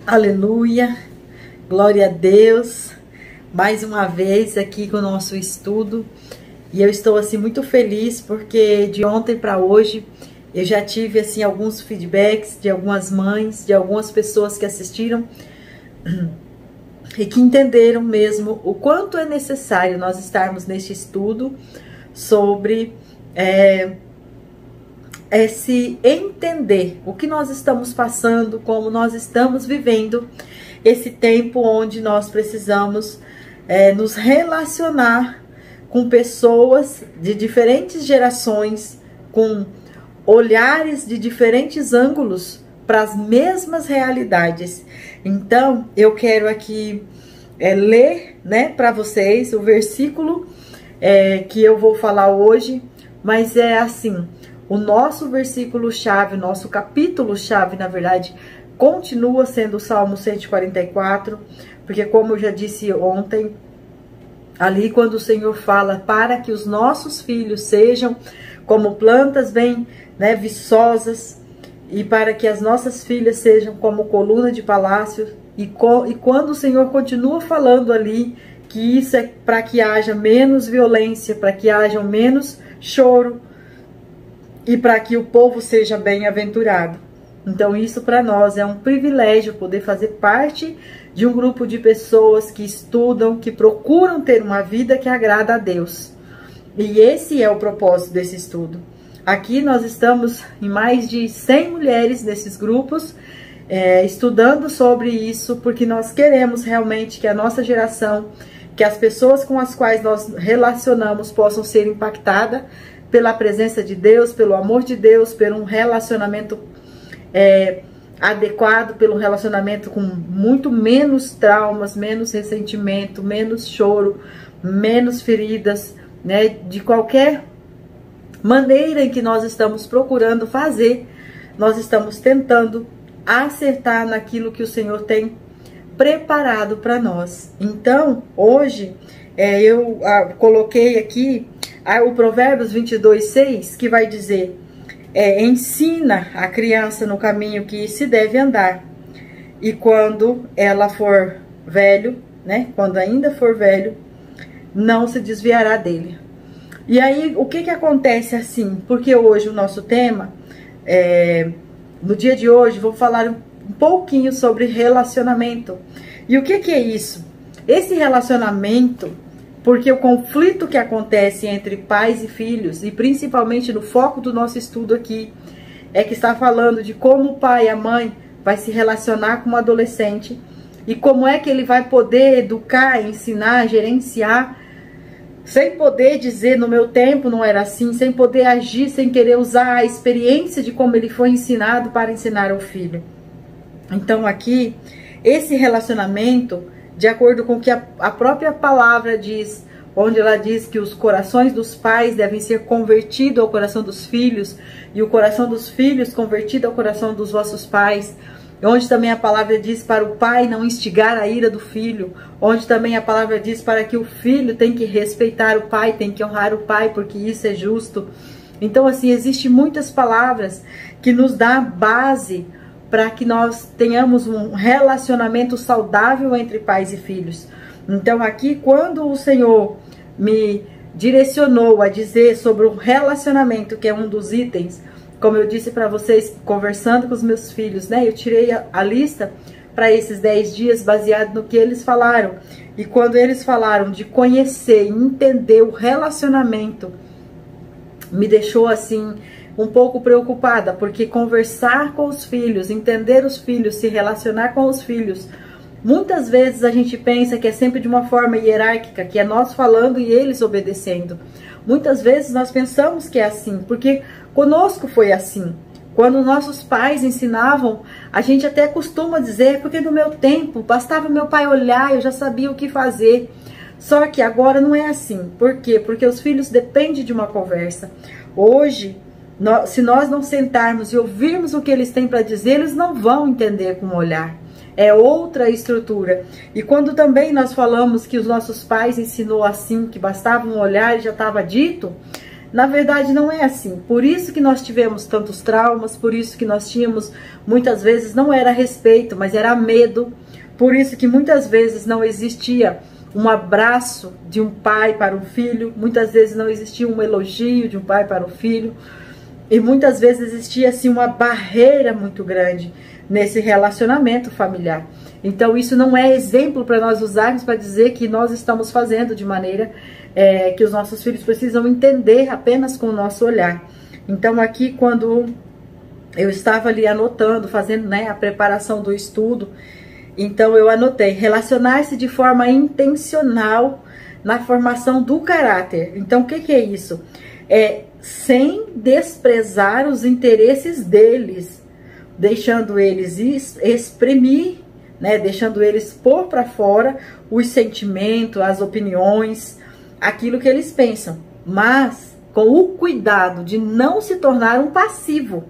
Aleluia, glória a Deus, mais uma vez aqui com o nosso estudo. E eu estou assim muito feliz porque de ontem para hoje eu já tive assim alguns feedbacks de algumas mães, de algumas pessoas que assistiram e que entenderam mesmo o quanto é necessário nós estarmos neste estudo sobre se entender o que nós estamos passando, como nós estamos vivendo esse tempo onde nós precisamos nos relacionar com pessoas de diferentes gerações, com olhares de diferentes ângulos para as mesmas realidades. Então, eu quero aqui ler, para vocês o versículo que eu vou falar hoje, mas é assim. O nosso versículo-chave, o nosso capítulo-chave, na verdade, continua sendo o Salmo 144, porque como eu já disse ontem, ali quando o Senhor fala para que os nossos filhos sejam como plantas bem viçosas, e para que as nossas filhas sejam como coluna de palácio, e quando o Senhor continua falando ali que isso é para que haja menos violência, para que haja menos choro, e para que o povo seja bem-aventurado. Então isso para nós é um privilégio poder fazer parte de um grupo de pessoas que estudam, que procuram ter uma vida que agrada a Deus. E esse é o propósito desse estudo. Aqui nós estamos em mais de 100 mulheres nesses grupos, estudando sobre isso, porque nós queremos realmente que a nossa geração, que as pessoas com as quais nós relacionamos possam ser impactadas pela presença de Deus, pelo amor de Deus, por um relacionamento adequado, pelo relacionamento com muito menos traumas, menos ressentimento, menos choro, menos feridas, de qualquer maneira em que nós estamos procurando fazer, nós estamos tentando acertar naquilo que o Senhor tem preparado para nós. Então, hoje, eu coloquei aqui o Provérbios 22:6, que vai dizer, ensina a criança no caminho que se deve andar, e quando ela for velho, quando ainda for velho, não se desviará dele. E aí, o que acontece assim? Porque hoje o nosso tema, no dia de hoje, vou falar um pouquinho sobre relacionamento. E o que é isso? Esse relacionamento, porque o conflito que acontece entre pais e filhos, e principalmente no foco do nosso estudo aqui, é que está falando de como o pai e a mãe vai se relacionar com um adolescente, e como é que ele vai poder educar, ensinar, gerenciar, sem poder dizer no meu tempo não era assim, sem poder agir, sem querer usar a experiência de como ele foi ensinado para ensinar ao filho. Então aqui, esse relacionamento, de acordo com o que a própria palavra diz, onde ela diz que os corações dos pais devem ser convertidos ao coração dos filhos, e o coração dos filhos convertido ao coração dos vossos pais, onde também a palavra diz para o pai não instigar a ira do filho, onde também a palavra diz para que o filho tem que respeitar o pai, tem que honrar o pai, porque isso é justo. Então assim, existem muitas palavras que nos dá base para que nós tenhamos um relacionamento saudável entre pais e filhos. Então aqui, quando o Senhor me direcionou a dizer sobre o relacionamento, que é um dos itens, como eu disse para vocês, conversando com os meus filhos, eu tirei a lista para esses 10 dias baseado no que eles falaram. E quando eles falaram de conhecer e entender o relacionamento, me deixou assim um pouco preocupada, porque conversar com os filhos, entender os filhos, se relacionar com os filhos, muitas vezes a gente pensa que é sempre de uma forma hierárquica, que é nós falando e eles obedecendo. Muitas vezes nós pensamos que é assim, porque conosco foi assim. Quando nossos pais ensinavam, a gente até costuma dizer, porque no meu tempo, bastava meu pai olhar, eu já sabia o que fazer. Só que agora não é assim. Por quê? Porque os filhos dependem de uma conversa. Hoje, se nós não sentarmos e ouvirmos o que eles têm para dizer, eles não vão entender com o olhar. É outra estrutura. E quando também nós falamos que os nossos pais ensinou assim, que bastava um olhar e já estava dito, Na verdade não é assim. Por isso que nós tivemos tantos traumas, por isso que nós tínhamos, muitas vezes não era respeito, mas era medo. Por isso que muitas vezes não existia um abraço de um pai para um filho, muitas vezes não existia um elogio de um pai para o filho, e muitas vezes existia assim uma barreira muito grande nesse relacionamento familiar. Então isso não é exemplo para nós usarmos para dizer que nós estamos fazendo de maneira que os nossos filhos precisam entender apenas com o nosso olhar. Então aqui, quando eu estava ali anotando, fazendo, né, a preparação do estudo, então eu anotei: relacionar-se de forma intencional na formação do caráter. Então o que é isso? Sem desprezar os interesses deles, deixando eles exprimir, né, deixando eles pôr para fora os sentimentos, as opiniões, aquilo que eles pensam, mas com o cuidado de não se tornar um passivo,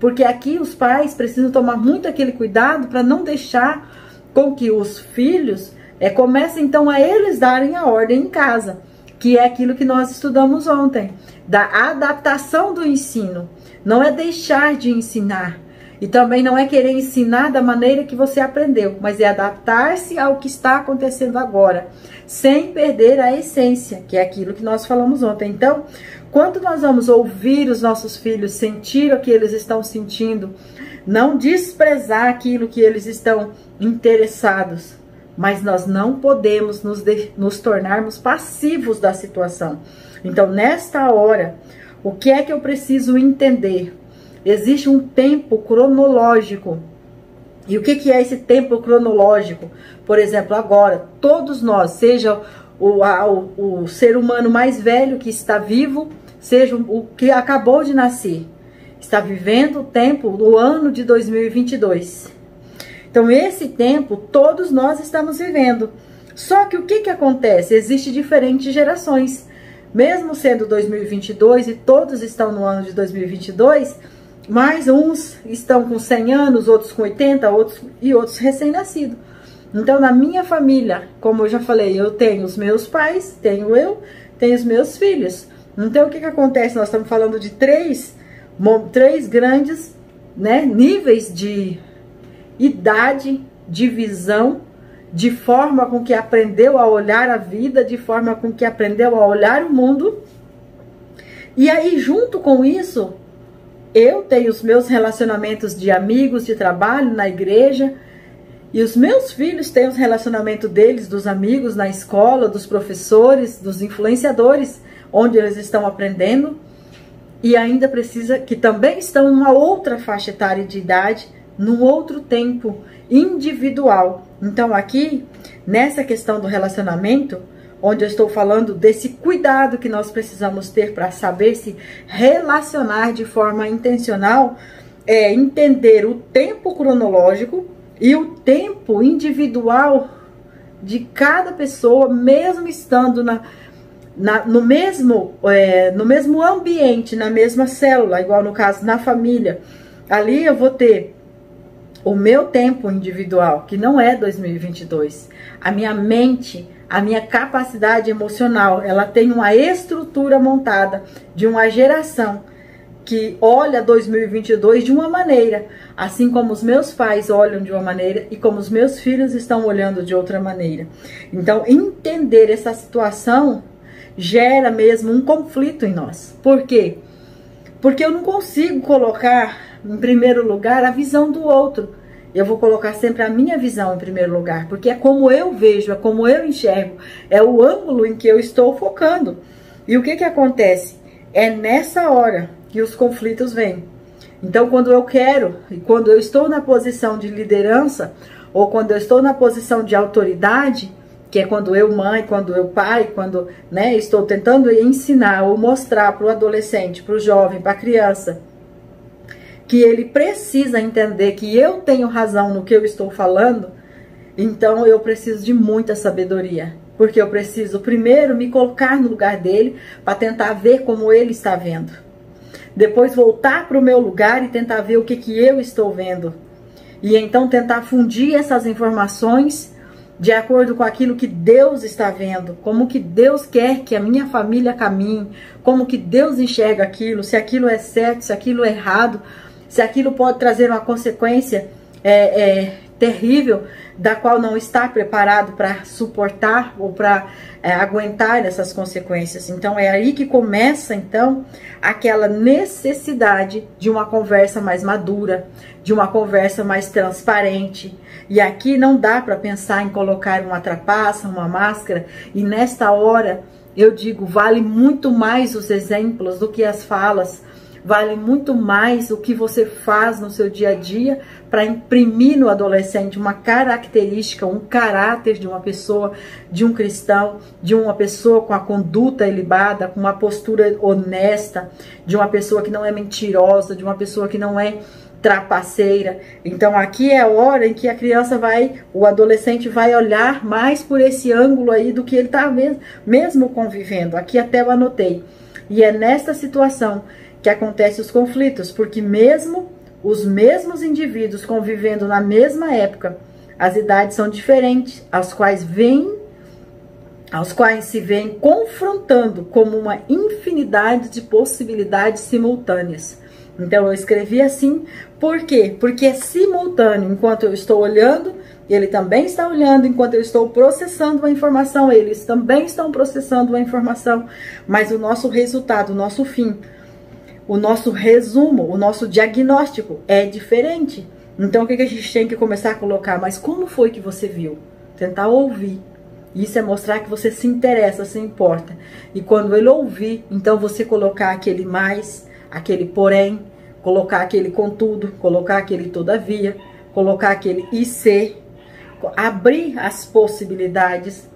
porque aqui os pais precisam tomar muito aquele cuidado para não deixar com que os filhos comecem então a eles darem a ordem em casa, que é aquilo que nós estudamos ontem, da adaptação do ensino. Não é deixar de ensinar, e também não é querer ensinar da maneira que você aprendeu, mas é adaptar-se ao que está acontecendo agora, sem perder a essência, que é aquilo que nós falamos ontem. Então, quando nós vamos ouvir os nossos filhos, sentir o que eles estão sentindo, não desprezar aquilo que eles estão interessados, mas nós não podemos nos tornarmos passivos da situação. Então, nesta hora, o que é que eu preciso entender? Existe um tempo cronológico. E o que é esse tempo cronológico? Por exemplo, agora, todos nós, seja o ser humano mais velho que está vivo, seja o que acabou de nascer, está vivendo o tempo do ano de 2022. Então, esse tempo, todos nós estamos vivendo. Só que o que acontece? Existem diferentes gerações. Mesmo sendo 2022 e todos estão no ano de 2022, mas uns estão com 100 anos, outros com 80, outros recém-nascidos. Então, na minha família, como eu já falei, eu tenho os meus pais, tenho os meus filhos. Então, o que acontece? Nós estamos falando de três grandes, né, níveis de idade, de visão, de forma com que aprendeu a olhar a vida, de forma com que aprendeu a olhar o mundo. E aí, junto com isso, eu tenho os meus relacionamentos de amigos, de trabalho, na igreja, e os meus filhos têm os relacionamentos deles, dos amigos, na escola, dos professores, dos influenciadores, onde eles estão aprendendo, e ainda precisa, que também estão numa outra faixa etária de idade, num outro tempo individual. Então aqui, nessa questão do relacionamento, onde eu estou falando desse cuidado que nós precisamos ter para saber se relacionar de forma intencional, é entender o tempo cronológico e o tempo individual de cada pessoa, mesmo estando no mesmo ambiente, na mesma célula, igual no caso na família. Ali eu vou ter o meu tempo individual, que não é 2022. A minha mente, a minha capacidade emocional, ela tem uma estrutura montada de uma geração que olha 2022 de uma maneira, assim como os meus pais olham de uma maneira e como os meus filhos estão olhando de outra maneira. Então, entender essa situação gera mesmo um conflito em nós. Por quê? Porque eu não consigo colocar em primeiro lugar a visão do outro. Eu vou colocar sempre a minha visão em primeiro lugar, porque é como eu vejo, é como eu enxergo, é o ângulo em que eu estou focando. E o que acontece? É nessa hora que os conflitos vêm. Então, quando eu quero, e quando eu estou na posição de liderança, ou quando eu estou na posição de autoridade, que é quando eu mãe, quando eu pai, quando, né, estou tentando ensinar ou mostrar para o adolescente, para o jovem, para a criança, que ele precisa entender que eu tenho razão no que eu estou falando, então eu preciso de muita sabedoria. Porque eu preciso primeiro me colocar no lugar dele para tentar ver como ele está vendo. Depois voltar para o meu lugar e tentar ver o que eu estou vendo. E então tentar fundir essas informações de acordo com aquilo que Deus está vendo, como que Deus quer que a minha família caminhe, como que Deus enxerga aquilo, se aquilo é certo, se aquilo é errado, se aquilo pode trazer uma consequência terrível, da qual não está preparado para suportar ou para aguentar essas consequências. Então é aí que começa então aquela necessidade de uma conversa mais madura, de uma conversa mais transparente. E aqui não dá para pensar em colocar uma trapaça, uma máscara, e nesta hora eu digo, vale muito mais os exemplos do que as falas. Vale muito mais o que você faz no seu dia a dia para imprimir no adolescente uma característica, um caráter de uma pessoa, de um cristão, de uma pessoa com a conduta ilibada, com uma postura honesta, de uma pessoa que não é mentirosa, de uma pessoa que não é trapaceira. Então aqui é a hora em que a criança o adolescente vai olhar mais por esse ângulo aí do que ele está mesmo convivendo. Aqui até eu anotei. E é nesta situação que acontecem os conflitos, porque mesmo os mesmos indivíduos convivendo na mesma época, as idades são diferentes, aos quais se vêm confrontando como uma infinidade de possibilidades simultâneas. Então eu escrevi assim, por quê? Porque é simultâneo, enquanto eu estou olhando, ele também está olhando, enquanto eu estou processando a informação, eles também estão processando a informação, mas o nosso resultado, o nosso fim, o nosso resumo, o nosso diagnóstico é diferente. Então o que a gente tem que começar a colocar? Mas como foi que você viu? Tentar ouvir. Isso é mostrar que você se interessa, se importa. E quando ele ouvir, então você colocar aquele mais, aquele porém, colocar aquele contudo, colocar aquele todavia, colocar aquele e se, abrir as possibilidades,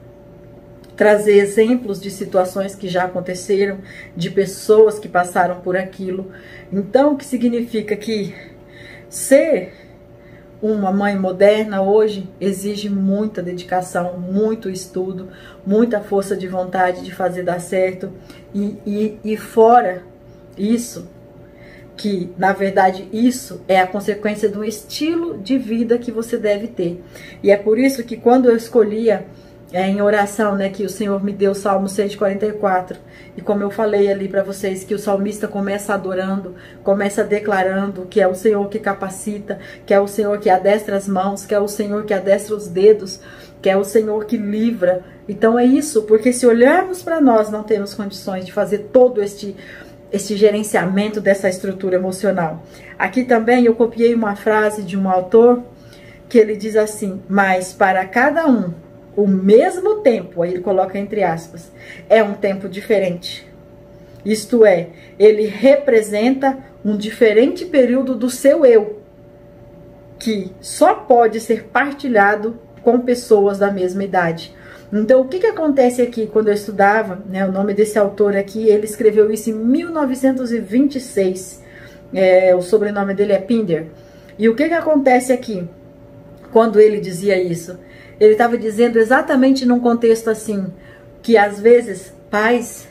trazer exemplos de situações que já aconteceram, de pessoas que passaram por aquilo. Então, o que significa que ser uma mãe moderna hoje exige muita dedicação, muito estudo, muita força de vontade de fazer dar certo. E fora isso, que na verdade isso é a consequência de um estilo de vida que você deve ter. E é por isso que quando eu escolhia em oração, né, que o Senhor me deu o Salmo 144, e como eu falei ali para vocês, que o salmista começa adorando, começa declarando que é o Senhor que capacita, que é o Senhor que adestra as mãos, que é o Senhor que adestra os dedos, que é o Senhor que livra. Então é isso, porque se olharmos para nós, não temos condições de fazer todo este gerenciamento dessa estrutura emocional. Aqui também eu copiei uma frase de um autor, que ele diz assim: mas para cada um, o mesmo tempo, aí ele coloca entre aspas, é um tempo diferente. Isto é, ele representa um diferente período do seu eu, que só pode ser partilhado com pessoas da mesma idade. Então, o que acontece aqui quando eu estudava, né, o nome desse autor aqui, ele escreveu isso em 1926, o sobrenome dele é Pinder. E o que acontece aqui quando ele dizia isso? Ele estava dizendo exatamente num contexto assim, que às vezes pais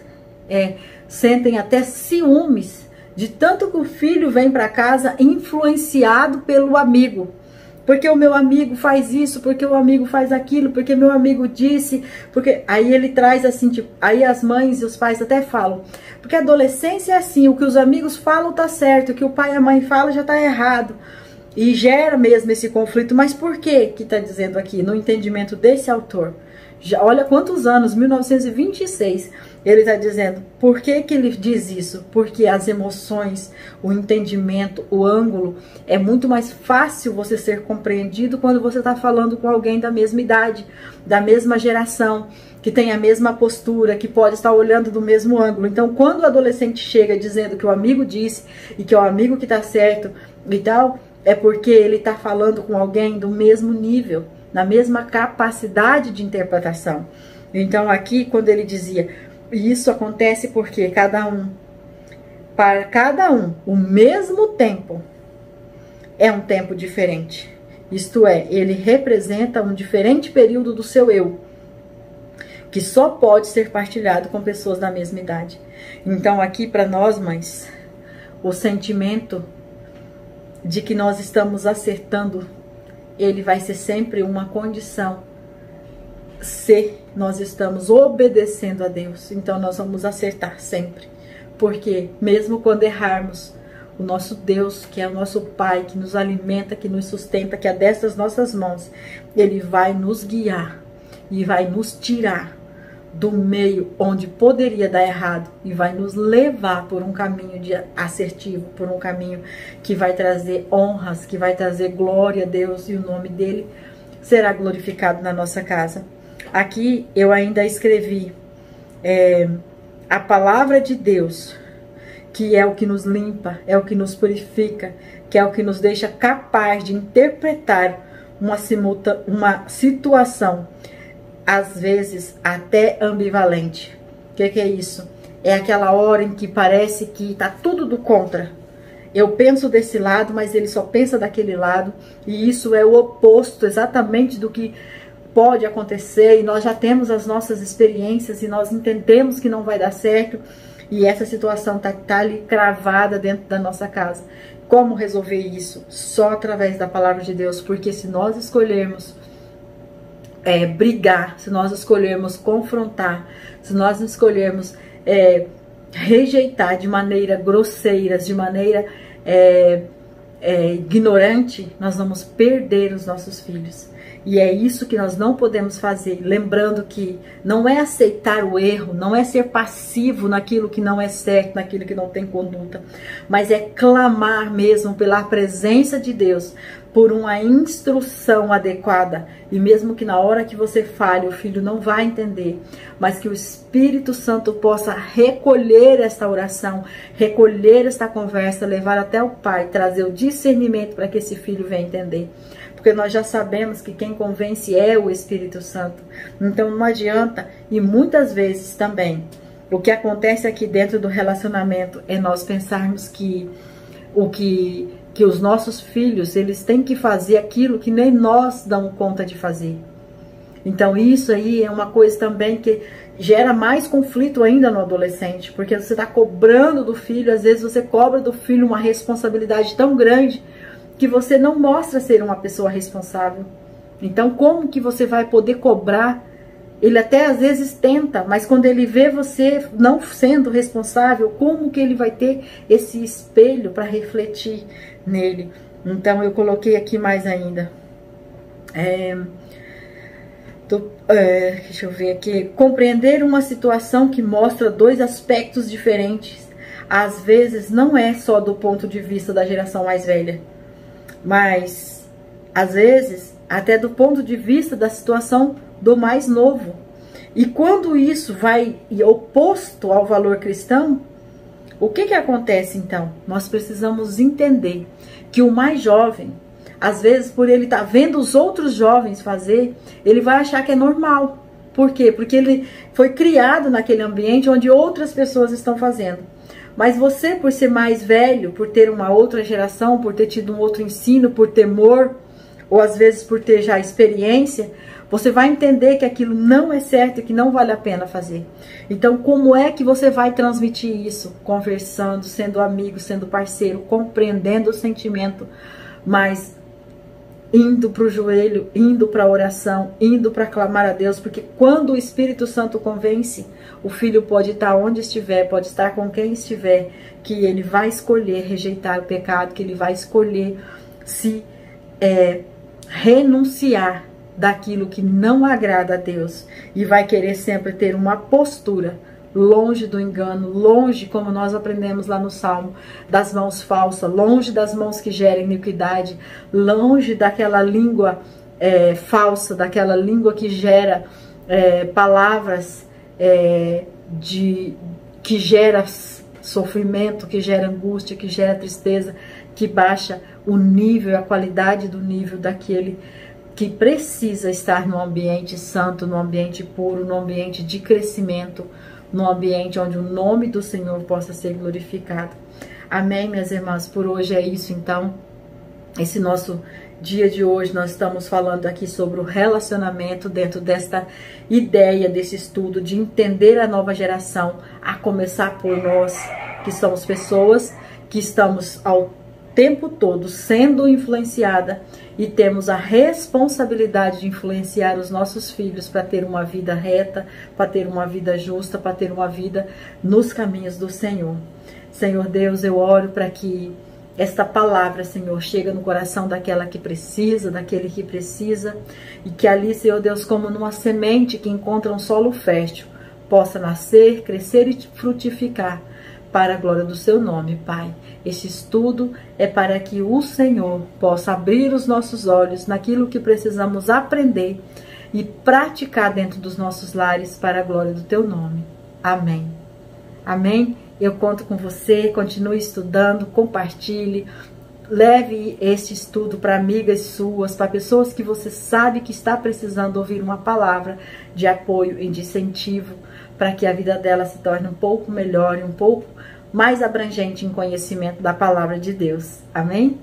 sentem até ciúmes de tanto que o filho vem para casa influenciado pelo amigo. Porque o meu amigo faz isso, porque o amigo faz aquilo, porque meu amigo disse, porque aí ele traz assim, tipo, aí as mães e os pais até falam, porque a adolescência é assim, o que os amigos falam tá certo, o que o pai e a mãe falam já tá errado. E gera mesmo esse conflito. Mas por que está dizendo aqui, no entendimento desse autor? Já, olha quantos anos, 1926, ele está dizendo. Por que ele diz isso? Porque as emoções, o entendimento, o ângulo, é muito mais fácil você ser compreendido quando você está falando com alguém da mesma idade, da mesma geração, que tem a mesma postura, que pode estar olhando do mesmo ângulo. Então, quando o adolescente chega dizendo que o amigo disse e que é o amigo que está certo e tal, é porque ele está falando com alguém do mesmo nível, na mesma capacidade de interpretação. Então aqui, quando ele dizia, isso acontece porque para cada um, o mesmo tempo é um tempo diferente. Isto é, ele representa um diferente período do seu eu, que só pode ser partilhado com pessoas da mesma idade. Então aqui para nós, mães, o sentimento de que nós estamos acertando, ele vai ser sempre uma condição se nós estamos obedecendo a Deus, então nós vamos acertar sempre. Porque mesmo quando errarmos, o nosso Deus, que é o nosso Pai, que nos alimenta, que nos sustenta, que adestra as nossas mãos, Ele vai nos guiar e vai nos tirar do meio onde poderia dar errado e vai nos levar por um caminho assertivo, por um caminho que vai trazer honras, que vai trazer glória a Deus, e o nome dele será glorificado na nossa casa. Aqui eu ainda escrevi a palavra de Deus, que é o que nos limpa, é o que nos purifica, que é o que nos deixa capaz de interpretar uma situação, às vezes até ambivalente. O que é isso? É aquela hora em que parece que está tudo do contra. Eu penso desse lado, mas ele só pensa daquele lado, e isso é o oposto exatamente do que pode acontecer, e nós já temos as nossas experiências e nós entendemos que não vai dar certo, e essa situação tá ali cravada dentro da nossa casa. Como resolver isso? Só através da palavra de Deus, porque se nós escolhermos brigar, se nós escolhermos confrontar, se nós escolhermos rejeitar de maneira grosseira, de maneira ignorante, nós vamos perder os nossos filhos. E é isso que nós não podemos fazer. Lembrando que não é aceitar o erro, não é ser passivo naquilo que não é certo, naquilo que não tem conduta, mas é clamar mesmo pela presença de Deus, por uma instrução adequada. E mesmo que na hora que você fale, o filho não vai entender, mas que o Espírito Santo possa recolher esta oração, recolher esta conversa, levar até o Pai, trazer o discernimento para que esse filho venha entender. Porque nós já sabemos que quem convence é o Espírito Santo. Então não adianta, e muitas vezes também, o que acontece aqui dentro do relacionamento é nós pensarmos que os nossos filhos, eles têm que fazer aquilo que nem nós damos conta de fazer. Então isso aí é uma coisa também que gera mais conflito ainda no adolescente, porque você está cobrando do filho, às vezes você cobra do filho uma responsabilidade tão grande que você não mostra ser uma pessoa responsável. Então como que você vai poder cobrar? Ele até às vezes tenta, mas quando ele vê você não sendo responsável, como que ele vai ter esse espelho para refletir nele? Então eu coloquei aqui mais ainda. Deixa eu ver aqui. Compreender uma situação que mostra dois aspectos diferentes. Às vezes não é só do ponto de vista da geração mais velha, mas às vezes até do ponto de vista da situação do mais novo. E quando isso vai oposto ao valor cristão, o que acontece então? Nós precisamos entender que o mais jovem, às vezes por ele estar vendo os outros jovens fazer, ele vai achar que é normal. Por quê? Porque ele foi criado naquele ambiente onde outras pessoas estão fazendo. Mas você, por ser mais velho, por ter uma outra geração, por ter tido um outro ensino, por temor, ou às vezes por ter já experiência, você vai entender que aquilo não é certo e que não vale a pena fazer. Então, como é que você vai transmitir isso? Conversando, sendo amigo, sendo parceiro, compreendendo o sentimento, mas indo para o joelho, indo para a oração, indo para clamar a Deus, porque quando o Espírito Santo convence, o filho pode estar onde estiver, pode estar com quem estiver, que ele vai escolher rejeitar o pecado, que ele vai escolher se renunciar daquilo que não agrada a Deus, e vai querer sempre ter uma postura longe do engano, longe, como nós aprendemos lá no Salmo, das mãos falsas, longe das mãos que geram iniquidade, longe daquela língua falsa, daquela língua que gera palavras que gera sofrimento, que gera angústia, que gera tristeza, que baixa o nível, a qualidade do nível daquele que precisa estar num ambiente santo, num ambiente puro, num ambiente de crescimento, num ambiente onde o nome do Senhor possa ser glorificado. Amém, minhas irmãs? Por hoje é isso, então. Esse nosso dia de hoje, nós estamos falando aqui sobre o relacionamento dentro desta ideia, desse estudo, de entender a nova geração, a começar por nós, que somos pessoas que estamos tempo todo sendo influenciada e temos a responsabilidade de influenciar os nossos filhos para ter uma vida reta, para ter uma vida justa, para ter uma vida nos caminhos do Senhor. Senhor Deus, eu oro para que esta palavra, Senhor, chegue no coração daquela que precisa, daquele que precisa, e que ali, Senhor Deus, como numa semente que encontra um solo fértil, possa nascer, crescer e frutificar para a glória do seu nome, Pai. Este estudo é para que o Senhor possa abrir os nossos olhos naquilo que precisamos aprender e praticar dentro dos nossos lares para a glória do teu nome. Amém. Amém? Eu conto com você, continue estudando, compartilhe, leve este estudo para amigas suas, para pessoas que você sabe que está precisando ouvir uma palavra de apoio e de incentivo, para que a vida dela se torne um pouco melhor e um pouco mais abrangente em conhecimento da palavra de Deus. Amém?